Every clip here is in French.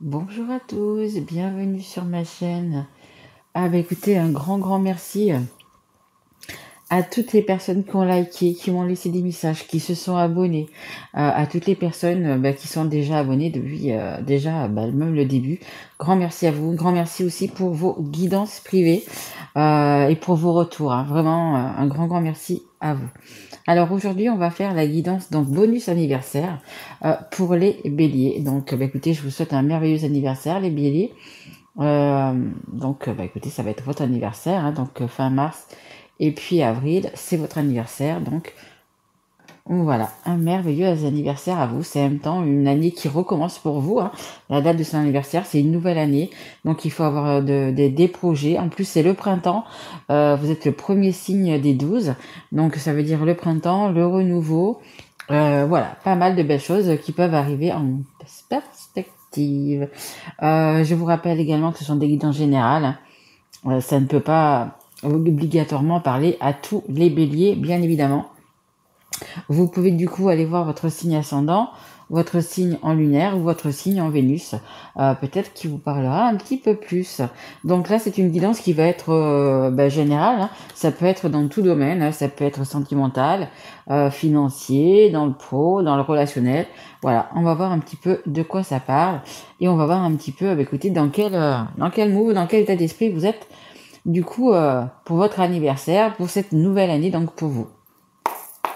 Bonjour à tous, bienvenue sur ma chaîne. Écoutez, un grand merci à toutes les personnes qui ont liké, qui m'ont laissé des messages, qui se sont abonnés, à toutes les personnes qui sont déjà abonnées depuis même le début. Grand merci à vous, grand merci aussi pour vos guidances privées et pour vos retours, hein. Vraiment, un grand merci à vous. Alors aujourd'hui, on va faire la guidance donc bonus anniversaire pour les béliers. Donc écoutez, je vous souhaite un merveilleux anniversaire les béliers. Écoutez, ça va être votre anniversaire, hein, donc fin mars et puis avril, c'est votre anniversaire. Donc voilà, un merveilleux anniversaire à vous. C'est en même temps une année qui recommence pour vous, hein. La date de son anniversaire, c'est une nouvelle année. Donc il faut avoir des projets. En plus, c'est le printemps. Vous êtes le premier signe des 12. Donc ça veut dire le printemps, le renouveau. Voilà, pas mal de belles choses qui peuvent arriver en perspective. Je vous rappelle également que ce sont des guides en général. Ça ne peut pas obligatoirement parler à tous les béliers, bien évidemment. Vous pouvez du coup aller voir votre signe ascendant, votre signe en lunaire ou votre signe en Vénus. Peut-être qu'il vous parlera un petit peu plus. Donc là, c'est une guidance qui va être générale, hein. Ça peut être dans tout domaine, hein. Ça peut être sentimental, financier, dans le pro, dans le relationnel. Voilà, on va voir un petit peu de quoi ça parle. Et on va voir un petit peu, écoutez, dans quel mood, dans quel état d'esprit vous êtes, du coup, pour votre anniversaire, pour cette nouvelle année, donc pour vous.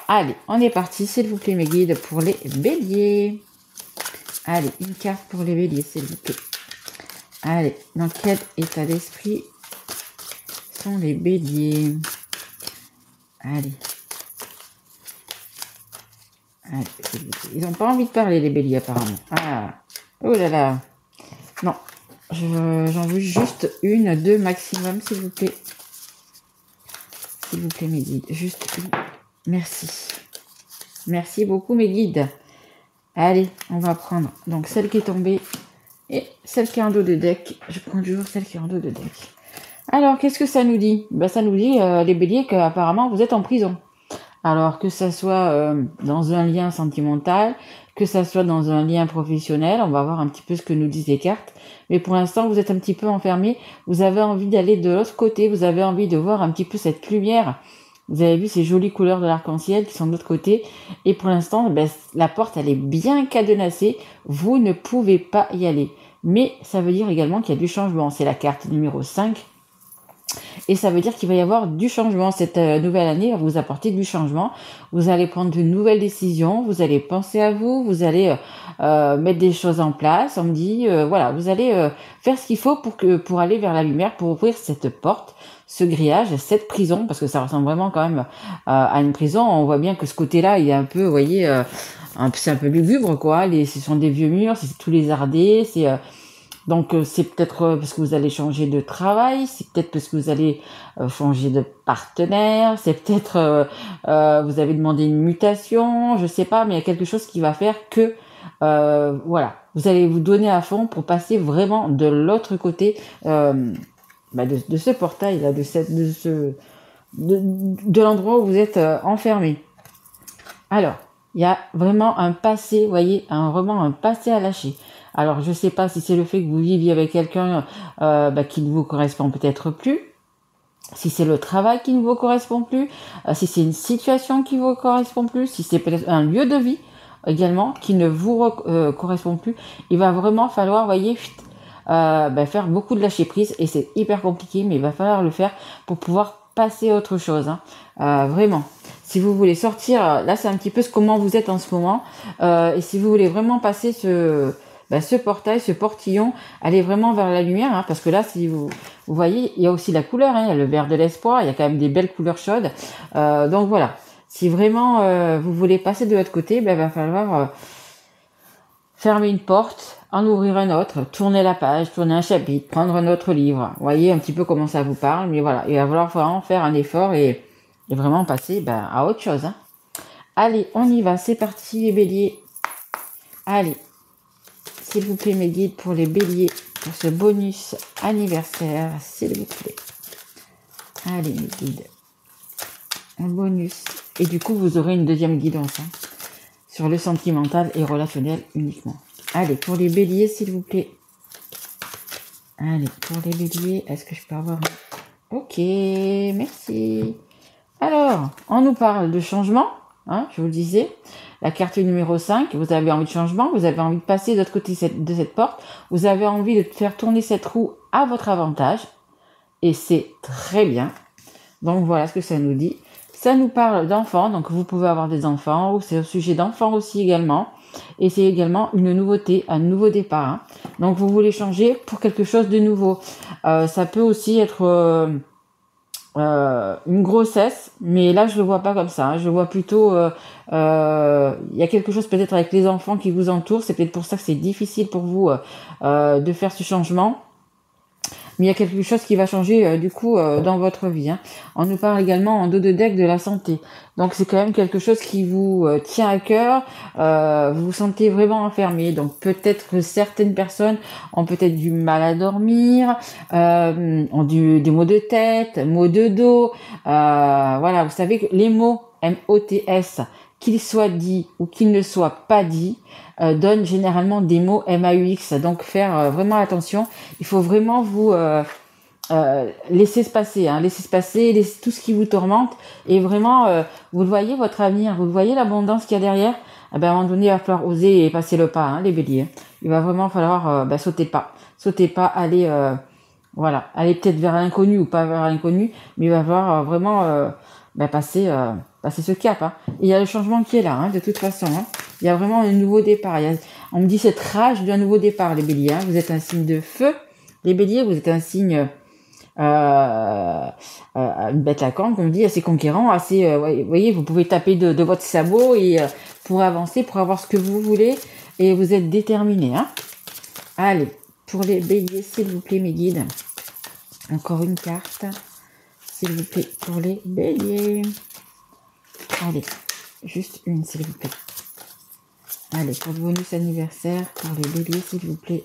Allez, on est parti, s'il vous plaît, mes guides, pour les béliers. Allez, une carte pour les béliers, s'il vous plaît. Allez, dans quel état d'esprit sont les béliers? Allez. Allez, s'il vous plaît. Ils n'ont pas envie de parler, les béliers, apparemment. Ah, oh là là. Non, j'en veux juste une, deux maximum, s'il vous plaît. S'il vous plaît, mes guides, juste une. Merci. Merci beaucoup, mes guides. Allez, on va prendre donc celle qui est tombée et celle qui est en dos de deck. Je prends toujours celle qui est en dos de deck. Alors, qu'est-ce que ça nous dit? Ça nous dit, les béliers, qu'apparemment, vous êtes en prison. Alors, que ça soit dans un lien sentimental, que ça soit dans un lien professionnel, on va voir un petit peu ce que nous disent les cartes. Mais pour l'instant, vous êtes un petit peu enfermé. Vous avez envie d'aller de l'autre côté. Vous avez envie de voir un petit peu cette lumière. Vous avez vu ces jolies couleurs de l'arc-en-ciel qui sont de l'autre côté. Et pour l'instant, la porte, elle est bien cadenassée. Vous ne pouvez pas y aller. Mais ça veut dire également qu'il y a du changement. C'est la carte numéro 5. Et ça veut dire qu'il va y avoir du changement. Cette nouvelle année va vous apporter du changement. Vous allez prendre de nouvelles décisions. Vous allez penser à vous. Vous allez mettre des choses en place. On me dit, voilà, vous allez faire ce qu'il faut pour aller vers la lumière, pour ouvrir cette porte, ce grillage, cette prison, parce que ça ressemble vraiment quand même à une prison. On voit bien que ce côté-là, il est un peu, vous voyez, c'est un peu lugubre, quoi. Ce sont des vieux murs, c'est tous les ardés, donc c'est peut-être parce que vous allez changer de travail, c'est peut-être parce que vous allez changer de partenaire, c'est peut-être vous avez demandé une mutation, je sais pas, mais il y a quelque chose qui va faire que voilà, vous allez vous donner à fond pour passer vraiment de l'autre côté de ce portail là, de l'endroit où vous êtes enfermé. Alors, il y a vraiment un passé, vous voyez, vraiment un passé à lâcher. Alors, je ne sais pas si c'est le fait que vous viviez avec quelqu'un qui ne vous correspond peut-être plus, si c'est le travail qui ne vous correspond plus, si c'est une situation qui ne vous correspond plus, si c'est peut-être un lieu de vie également qui ne vous correspond plus. Il va vraiment falloir, vous voyez, faire beaucoup de lâcher prise, et c'est hyper compliqué, mais il va falloir le faire pour pouvoir passer à autre chose, hein. Vraiment. Si vous voulez sortir, là c'est un petit peu comment vous êtes en ce moment, et si vous voulez vraiment passer ce portail, ce portillon, allez vraiment vers la lumière, hein, parce que là, si vous voyez, il y a aussi la couleur, hein, il y a le vert de l'espoir, il y a quand même des belles couleurs chaudes, donc voilà. Si vraiment vous voulez passer de l'autre côté, il va falloir fermer une porte, en ouvrir un autre, tourner la page, tourner un chapitre, prendre un autre livre. Vous voyez un petit peu comment ça vous parle, mais voilà, il va falloir vraiment faire un effort et vraiment passer à autre chose, hein. Allez, on y va, c'est parti les béliers. Allez, s'il vous plaît mes guides pour les béliers, pour ce bonus anniversaire, s'il vous plaît. Allez mes guides, un bonus. Et du coup, vous aurez une deuxième guidance, hein, sur le sentimental et relationnel uniquement. Allez, pour les béliers, s'il vous plaît. Allez, pour les béliers, est-ce que je peux avoir... Ok, merci. Alors, on nous parle de changement, hein, je vous le disais. La carte numéro 5, vous avez envie de changement, vous avez envie de passer de l'autre côté de cette porte, vous avez envie de faire tourner cette roue à votre avantage, et c'est très bien. Donc voilà ce que ça nous dit. Ça nous parle d'enfants, donc vous pouvez avoir des enfants, c'est au sujet d'enfants aussi également. Et c'est également une nouveauté, un nouveau départ. Hein. Donc vous voulez changer pour quelque chose de nouveau. Ça peut aussi être une grossesse, mais là je le vois pas comme ça. Hein. Je le vois plutôt, il y a quelque chose peut-être avec les enfants qui vous entourent. C'est peut-être pour ça que c'est difficile pour vous de faire ce changement. Mais il y a quelque chose qui va changer du coup dans votre vie. Hein. On nous parle également en dos de deck de la santé. Donc c'est quand même quelque chose qui vous tient à cœur. Vous vous sentez vraiment enfermé. Donc peut-être que certaines personnes ont peut-être du mal à dormir, ont des maux de tête, maux de dos. Voilà, vous savez que les mots MOTS, qu'ils soient dits ou qu'ils ne soient pas dits, donne généralement des mots MAUX. Donc faire vraiment attention. Il faut vraiment vous laisser se passer, hein, laisser se passer tout ce qui vous tourmente. Et vraiment, vous le voyez, votre avenir, vous le voyez, l'abondance qu'il y a derrière. Eh ben, à un moment donné, il va falloir oser et passer le pas, hein, les béliers. Il va vraiment falloir sauter le pas. Sauter le pas, aller, voilà, aller peut-être vers l'inconnu ou pas vers l'inconnu, mais il va falloir vraiment passer ce cap. Hein. Et il y a le changement qui est là, hein, de toute façon. Hein. Il y a vraiment un nouveau départ. On me dit cette rage d'un nouveau départ, les béliers. Hein. Vous êtes un signe de feu. Les béliers, vous êtes un signe... une bête à cornes, comme on dit, assez conquérant, assez... vous voyez, vous pouvez taper de votre sabot et pour avancer, pour avoir ce que vous voulez. Et vous êtes déterminé. Hein. Allez, pour les béliers, s'il vous plaît, mes guides. Encore une carte. S'il vous plaît, pour les béliers. Allez, juste une, s'il vous plaît. Allez, pour le bonus anniversaire, pour les béliers, s'il vous plaît.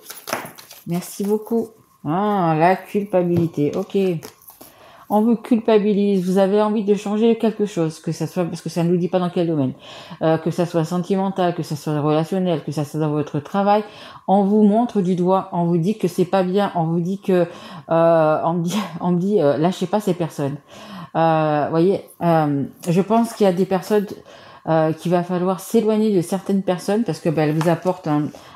Merci beaucoup. Ah, la culpabilité. Ok. On vous culpabilise. Vous avez envie de changer quelque chose, que ça soit, parce que ça ne nous dit pas dans quel domaine, que ça soit sentimental, que ça soit relationnel, que ça soit dans votre travail. On vous montre du doigt. On vous dit que c'est pas bien. On vous dit que, on me dit, lâchez pas ces personnes. Voyez, je pense qu'il y a des personnes qu'il va falloir s'éloigner de certaines personnes parce que elles vous apportent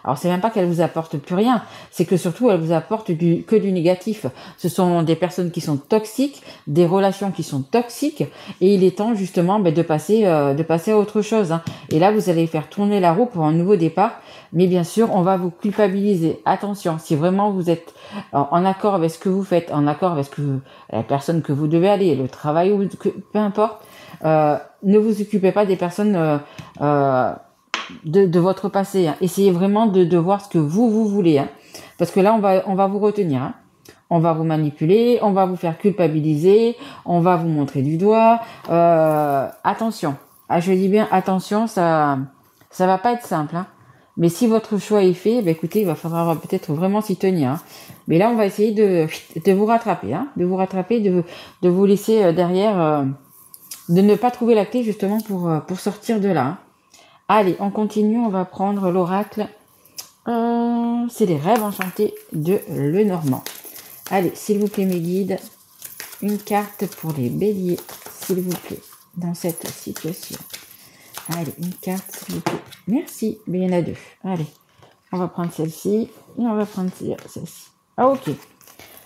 alors c'est même pas qu'elles vous apportent plus rien, c'est que surtout elles vous apportent que du négatif. Ce sont des personnes qui sont toxiques, des relations qui sont toxiques, et il est temps justement de passer à autre chose. Hein. Et là vous allez faire tourner la roue pour un nouveau départ, mais bien sûr on va vous culpabiliser. Attention, si vraiment vous êtes en accord avec ce que vous faites, en accord avec la personne que vous devez aller, le travail ou peu importe. Ne vous occupez pas des personnes de votre passé. Hein. Essayez vraiment de voir ce que vous voulez. Hein. Parce que là, on va vous retenir. Hein. On va vous manipuler, on va vous faire culpabiliser, on va vous montrer du doigt. Attention. Ah, je dis bien attention, ça va pas être simple. Hein. Mais si votre choix est fait, écoutez, il va falloir peut-être vraiment s'y tenir. Hein. Mais là, on va essayer de vous rattraper. Hein. De vous rattraper, de vous laisser derrière... de ne pas trouver la clé justement pour sortir de là. Allez, on continue, on va prendre l'oracle. C'est les rêves enchantés de Lenormand. Allez, s'il vous plaît mes guides, une carte pour les béliers, s'il vous plaît, dans cette situation. Allez, une carte s'il vous plaît. Merci, mais il y en a deux. Allez, on va prendre celle-ci et on va prendre celle-ci. Ah ok.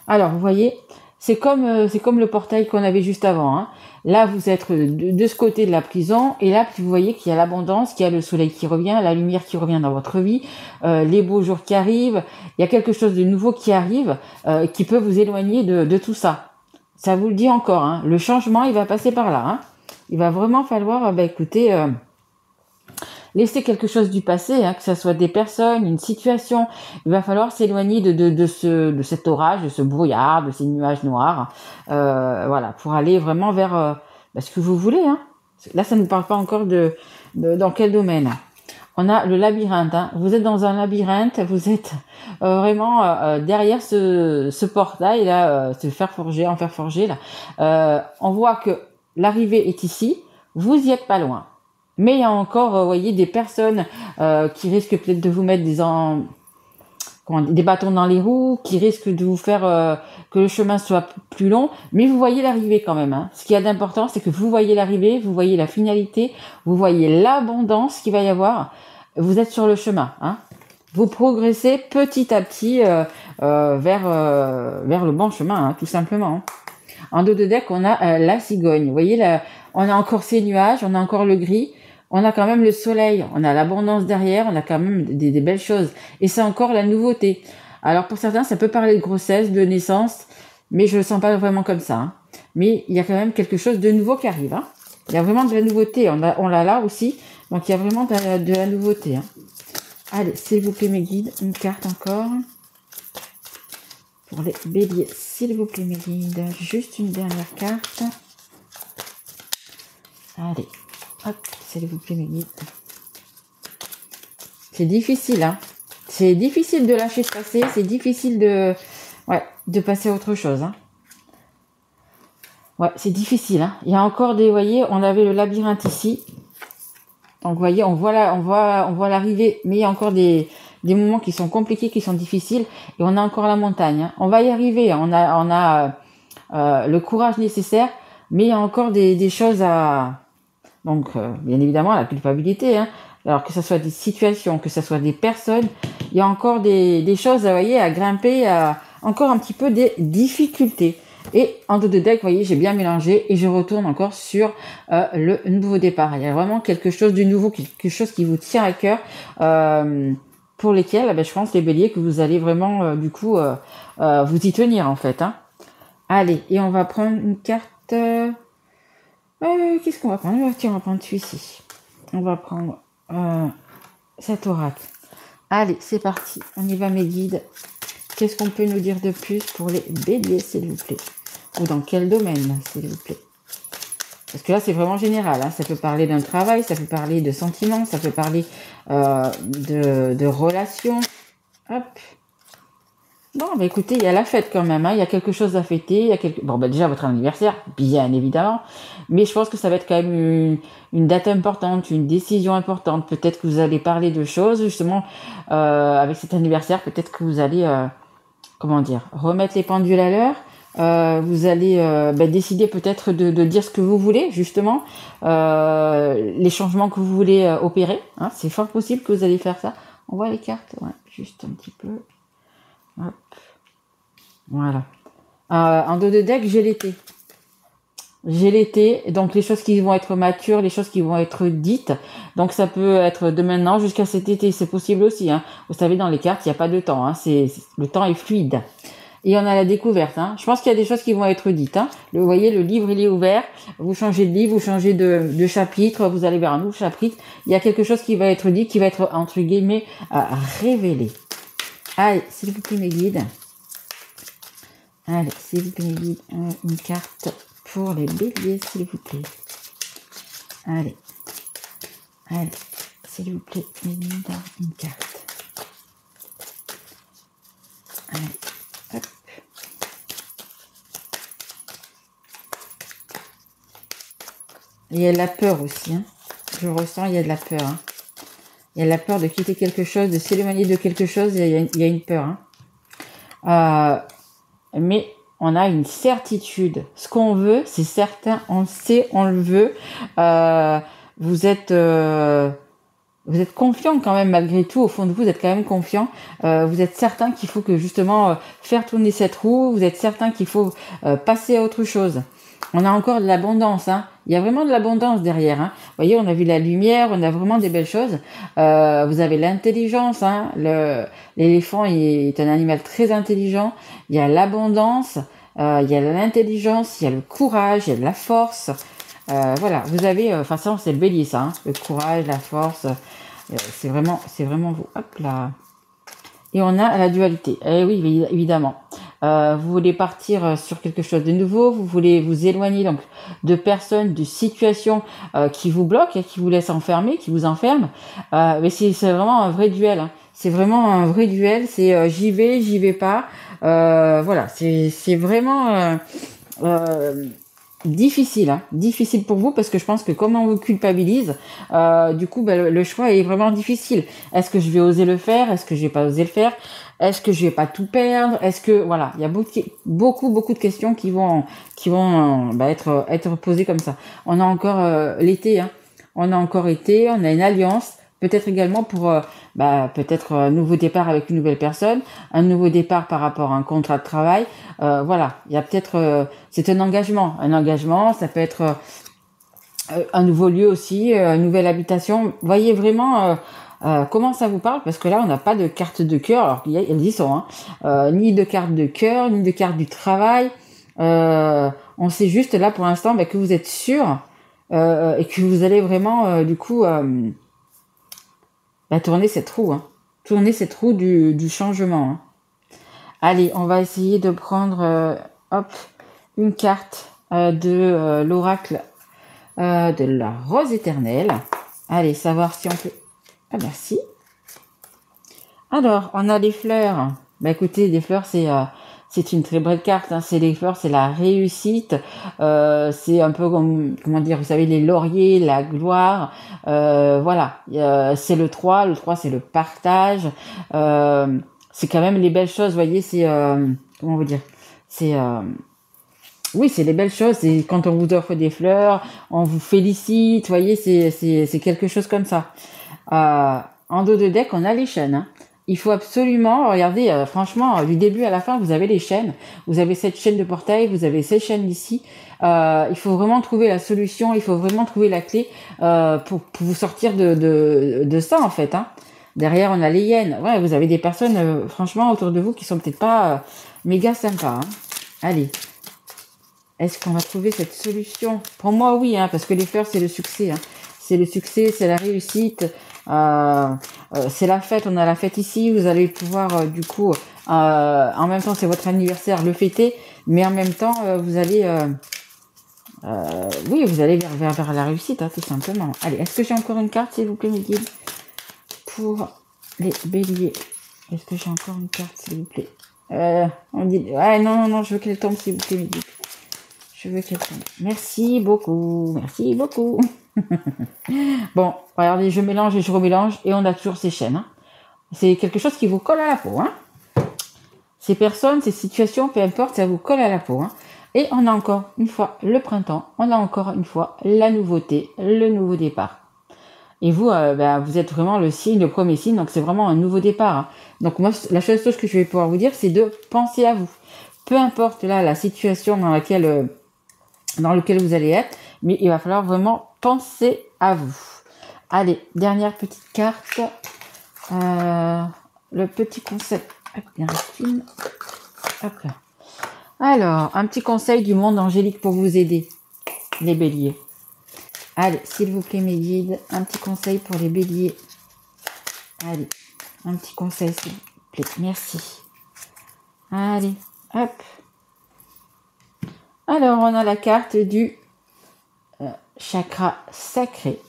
Alors, vous voyez, c'est comme le portail qu'on avait juste avant. Hein. Là, vous êtes de ce côté de la prison, et là, vous voyez qu'il y a l'abondance, qu'il y a le soleil qui revient, la lumière qui revient dans votre vie, les beaux jours qui arrivent. Il y a quelque chose de nouveau qui arrive, qui peut vous éloigner de tout ça. Ça vous le dit encore. Hein. Le changement, il va passer par là. Hein. Il va vraiment falloir, écoutez... laisser quelque chose du passé, hein, que ce soit des personnes, une situation. Il va falloir s'éloigner de cet orage, de ce brouillard, de ces nuages noirs, voilà, pour aller vraiment vers ce que vous voulez. Hein. Là, ça ne nous parle pas encore dans quel domaine. On a le labyrinthe. Hein. Vous êtes dans un labyrinthe, vous êtes vraiment derrière ce portail là, ce fer forgé, en fer forgé là. On voit que l'arrivée est ici. Vous y êtes pas loin. Mais il y a encore, voyez, des personnes qui risquent peut-être de vous mettre des bâtons dans les roues qui risquent de vous faire que le chemin soit plus long, mais vous voyez l'arrivée quand même. Hein. Ce qu'il y a d'important, c'est que vous voyez l'arrivée, vous voyez la finalité, vous voyez l'abondance qu'il va y avoir. Vous êtes sur le chemin. Hein. Vous progressez petit à petit vers le bon chemin, hein, tout simplement. Hein. En dos de deck, on a la cigogne. Vous voyez, là, on a encore ces nuages, on a encore le gris. On a quand même le soleil, on a l'abondance derrière, on a quand même des belles choses. Et c'est encore la nouveauté. Alors pour certains, ça peut parler de grossesse, de naissance, mais je le sens pas vraiment comme ça. Hein. Mais il y a quand même quelque chose de nouveau qui arrive. Hein. Il y a vraiment de la nouveauté. On l'a là aussi, donc il y a vraiment de la nouveauté. Hein. Allez, s'il vous plaît mes guides, une carte encore. Pour les béliers, s'il vous plaît mes guides, juste une dernière carte. Allez. Hop, s'il vous plaît, mes guides. C'est difficile, hein. C'est difficile de lâcher de passer, c'est difficile de passer à autre chose, hein. Ouais, c'est difficile, hein. Il y a encore des, vous voyez, on avait le labyrinthe ici. Donc, vous voyez, on voit l'arrivée, mais il y a encore des moments qui sont compliqués, qui sont difficiles, et on a encore la montagne, hein. On va y arriver, on a le courage nécessaire, mais il y a encore des choses à... Donc, bien évidemment, la culpabilité, hein. Alors que ce soit des situations, que ce soit des personnes, il y a encore des choses, vous voyez, à grimper, encore un petit peu des difficultés. Et en dos de deck, vous voyez, j'ai bien mélangé et je retourne encore sur le nouveau départ. Il y a vraiment quelque chose de nouveau, quelque chose qui vous tient à cœur, pour lesquels, je pense, les béliers, que vous allez vraiment, du coup, vous y tenir, en fait. Hein. Allez, et on va prendre une carte... qu'est-ce qu'on va prendre? Tiens, on va prendre celui-ci. On va prendre cet oracle. Allez, c'est parti. On y va, mes guides. Qu'est-ce qu'on peut nous dire de plus pour les béliers, s'il vous plaît? Ou dans quel domaine, s'il vous plaît? Parce que là, c'est vraiment général. Hein. Ça peut parler d'un travail, ça peut parler de sentiments, ça peut parler de relations. Hop. Bon, écoutez, il y a la fête quand même, hein. Il y a quelque chose à fêter, il y a bon, déjà votre anniversaire, bien évidemment, mais je pense que ça va être quand même une date importante, une décision importante. Peut-être que vous allez parler de choses, justement, avec cet anniversaire, peut-être que vous allez, remettre les pendules à l'heure, vous allez décider peut-être de dire ce que vous voulez, justement, les changements que vous voulez opérer, hein. C'est fort possible que vous allez faire ça. On voit les cartes, ouais, juste un petit peu. Hop. Voilà. En dos de deck, j'ai l'été. J'ai l'été, donc les choses qui vont être matures, les choses qui vont être dites. Donc ça peut être de maintenant jusqu'à cet été, c'est possible aussi. Hein. Vous savez, dans les cartes, il n'y a pas de temps. Hein. Le temps est fluide. Et on a la découverte. Hein. Je pense qu'il y a des choses qui vont être dites. Hein. Vous voyez, le livre, il est ouvert. Vous changez de livre, vous changez de chapitre, vous allez vers un nouveau chapitre. Il y a quelque chose qui va être dit, qui va être, entre guillemets, révélé. Allez, s'il vous plaît, mes guides. Allez, s'il vous plaît, mes guides. Une carte pour les béliers, s'il vous plaît. Allez. Allez, s'il vous plaît, mes guides. Une carte. Allez, hop. Il y a de la peur aussi. Hein. Je ressens, il y a de la peur. Hein. Il y a la peur de quitter quelque chose, de s'éloigner de quelque chose, il y a une peur. Hein. Mais on a une certitude. Ce qu'on veut, c'est certain, on le sait, on le veut. Vous êtes confiant quand même, malgré tout. Au fond de vous, vous êtes quand même confiant. Vous êtes certain qu'il faut que justement faire tourner cette roue. Vous êtes certain qu'il faut passer à autre chose. On a encore de l'abondance, hein. Il y a vraiment de l'abondance derrière, hein. Vous voyez, on a vu la lumière, on a vraiment des belles choses. Vous avez l'intelligence, hein. L'éléphant est un animal très intelligent. Il y a l'abondance, il y a l'intelligence, il y a le courage, il y a de la force. Voilà, vous avez, ça c'est le bélier, ça, hein. Le courage, la force, c'est vraiment vous. Hop là. Et on a la dualité. Eh oui, évidemment. Vous voulez partir sur quelque chose de nouveau, vous voulez vous éloigner donc de personnes, de situations qui vous bloquent, qui vous laissent enfermer, qui vous enferment. Mais c'est vraiment un vrai duel. Hein. C'est vraiment un vrai duel. C'est j'y vais pas. Voilà, c'est vraiment difficile, hein, difficile pour vous parce que je pense que comme on vous culpabilise, du coup, ben, le choix est vraiment difficile. Est-ce que je vais oser le faire? Est-ce que je vais pas oser le faire? Est-ce que je vais pas tout perdre? Est-ce que voilà, il y a beaucoup de questions qui vont ben, être posées comme ça. On a encore l'été, hein. On a encore été, on a une alliance. Peut-être également pour peut-être un nouveau départ avec une nouvelle personne, un nouveau départ par rapport à un contrat de travail. Voilà, il y a peut-être c'est un engagement. Un engagement, ça peut être un nouveau lieu aussi, une nouvelle habitation. Voyez vraiment comment ça vous parle, parce que là, on n'a pas de carte de cœur, alors elles y sont, hein. Ni de carte de cœur, ni de carte du travail. On sait juste là pour l'instant que vous êtes sûr et que vous allez vraiment du coup tourner cette roue, hein. Tourner cette roue du changement, hein. Allez, on va essayer de prendre une carte de l'oracle de la rose éternelle. Allez, savoir si on peut... Ah, merci. Alors, on a les fleurs. Écoutez, les fleurs, c'est une très belle carte, hein. C'est les fleurs, c'est la réussite. C'est un peu comme, comment dire, vous savez, les lauriers, la gloire. Voilà, c'est le 3. Le 3, c'est le partage. C'est quand même les belles choses, vous voyez, c'est... comment vous dire? C'est... oui, c'est les belles choses. C'est quand on vous offre des fleurs, on vous félicite. Vous voyez, c'est quelque chose comme ça. En dos de deck, on a les chaînes, hein. Il faut absolument regarder, franchement, du début à la fin, vous avez les chaînes. Vous avez cette chaîne de portail, vous avez ces chaînes ici. Il faut vraiment trouver la solution, il faut vraiment trouver la clé pour vous sortir de ça, en fait, hein. Derrière, on a les hyènes. Ouais, vous avez des personnes, franchement, autour de vous qui sont peut-être pas méga sympas, hein. Allez. Est-ce qu'on va trouver cette solution? Pour moi, oui, hein, parce que les fleurs, c'est le succès, hein. C'est le succès, c'est la réussite. C'est la fête, on a la fête ici. Vous allez pouvoir, du coup, en même temps, c'est votre anniversaire, le fêter. Mais en même temps, vous allez... oui, vous allez vers la réussite, hein, tout simplement. Allez, est-ce que j'ai encore une carte, s'il vous plaît, mes guides? Pour les béliers. Est-ce que j'ai encore une carte, s'il vous plaît? On dit... Ouais, non, je veux qu'elle tombe, s'il vous plaît, mes guides. Je veux qu'elle tombe. Merci beaucoup. Merci beaucoup. Bon, regardez, je mélange et je remélange et on a toujours ces chaînes, hein. C'est quelque chose qui vous colle à la peau, hein. Ces personnes, ces situations, peu importe, ça vous colle à la peau, hein. Et on a encore une fois le printemps, on a encore une fois la nouveauté, le nouveau départ. Et vous, vous êtes vraiment le signe, le premier signe, donc c'est vraiment un nouveau départ, hein. Donc moi, la seule chose que je vais pouvoir vous dire, c'est de penser à vous. Peu importe là la situation dans laquelle vous allez être, mais il va falloir vraiment penser à vous. Allez, dernière petite carte. Le petit conseil. Hop, il en reste une. Hop là. Alors, un petit conseil du monde angélique pour vous aider, les béliers. Allez, s'il vous plaît, mes guides, un petit conseil pour les béliers. Allez, un petit conseil, s'il vous plaît. Merci. Allez, hop. Alors, on a la carte du chakra sacré.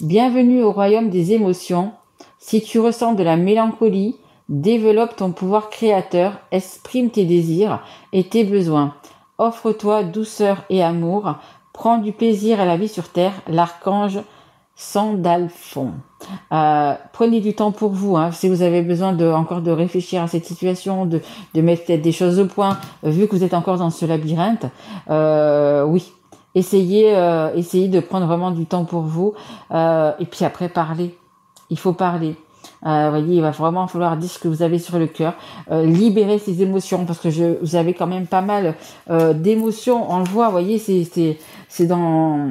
Bienvenue au royaume des émotions. Si tu ressens de la mélancolie, développe ton pouvoir créateur, exprime tes désirs et tes besoins. Offre-toi douceur et amour. Prends du plaisir à la vie sur terre. L'archange Sandalphon. Prenez du temps pour vous, hein, si vous avez besoin encore de réfléchir à cette situation, de mettre peut-être des choses au point, vu que vous êtes encore dans ce labyrinthe. Oui, essayez de prendre vraiment du temps pour vous, et puis après parler. Il faut parler. Voyez, il va vraiment falloir dire ce que vous avez sur le cœur, libérer ces émotions, parce que vous avez quand même pas mal d'émotions. On le voit, voyez, c'est dans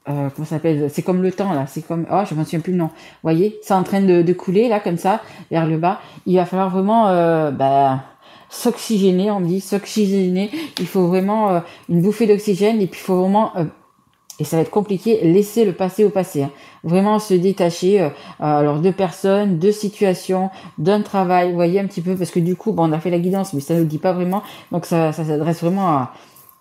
comment ça s'appelle, c'est comme le temps là, c'est comme, oh, je m'en souviens plus le nom. Vous voyez, c'est en train de couler là comme ça vers le bas. Il va falloir vraiment s'oxygéner, on dit s'oxygéner. Il faut vraiment une bouffée d'oxygène, et puis il faut vraiment et ça va être compliqué, laisser le passé au passé, hein. Vraiment se détacher alors de personnes, de situations, d'un travail, vous voyez un petit peu, parce que du coup, on a fait la guidance, mais ça ne le dit pas vraiment, donc ça s'adresse vraiment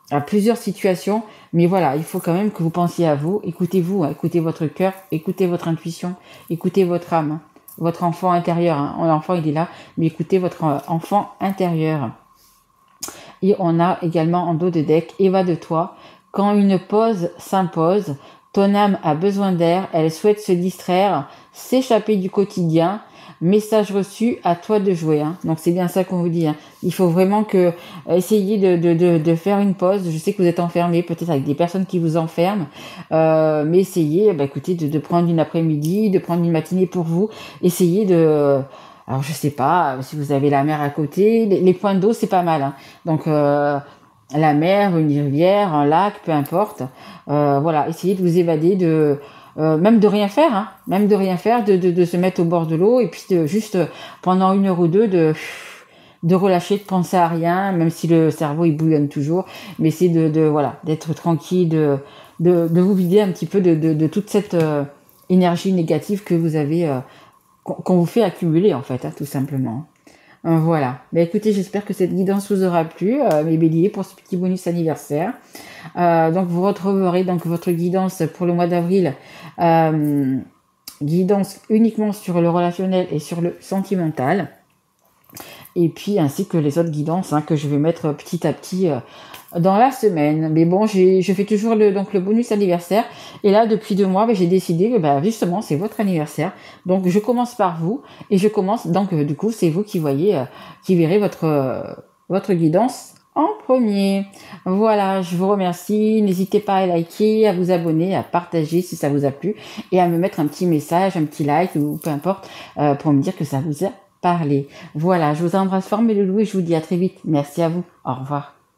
à plusieurs situations. Mais voilà, il faut quand même que vous pensiez à vous, écoutez-vous, hein, écoutez votre cœur, écoutez votre intuition, écoutez votre âme, hein, votre enfant intérieur, hein. L'enfant il est là, mais écoutez votre enfant intérieur. Et on a également en dos de deck, évade-toi. Quand une pause s'impose, ton âme a besoin d'air, elle souhaite se distraire, s'échapper du quotidien. Message reçu, à toi de jouer. Hein. Donc c'est bien ça qu'on vous dit. Hein. Il faut vraiment que essayer de faire une pause. Je sais que vous êtes enfermés, peut-être avec des personnes qui vous enferment, mais essayez, écoutez, de prendre une après-midi, de prendre une matinée pour vous. Essayez de, alors je sais pas si vous avez la mer à côté, les points d'eau c'est pas mal. Hein. Donc la mer, une rivière, un lac, peu importe. Voilà, essayez de vous évader même de rien faire, hein, même de rien faire, de se mettre au bord de l'eau et puis de juste pendant 1 heure ou deux de relâcher, de penser à rien, même si le cerveau il bouillonne toujours, mais c'est voilà, d'être tranquille, de vous vider un petit peu de toute cette énergie négative que vous avez, qu'on vous fait accumuler en fait, hein, tout simplement. Voilà. Écoutez, j'espère que cette guidance vous aura plu, mes béliers, pour ce petit bonus anniversaire. Donc vous retrouverez donc votre guidance pour le mois d'avril, guidance uniquement sur le relationnel et sur le sentimental, et puis ainsi que les autres guidances que je vais mettre petit à petit dans la semaine. Mais bon, je fais toujours le bonus anniversaire, et là depuis 2 mois j'ai décidé que justement c'est votre anniversaire, donc je commence par vous, et je commence donc du coup c'est vous qui verrez votre guidance en premier. Voilà, je vous remercie. N'hésitez pas à liker, à vous abonner, à partager si ça vous a plu, et à me mettre un petit message, un petit like ou peu importe, pour me dire que ça vous a parlé. Voilà, je vous embrasse fort mes loulous et je vous dis à très vite. Merci à vous. Au revoir.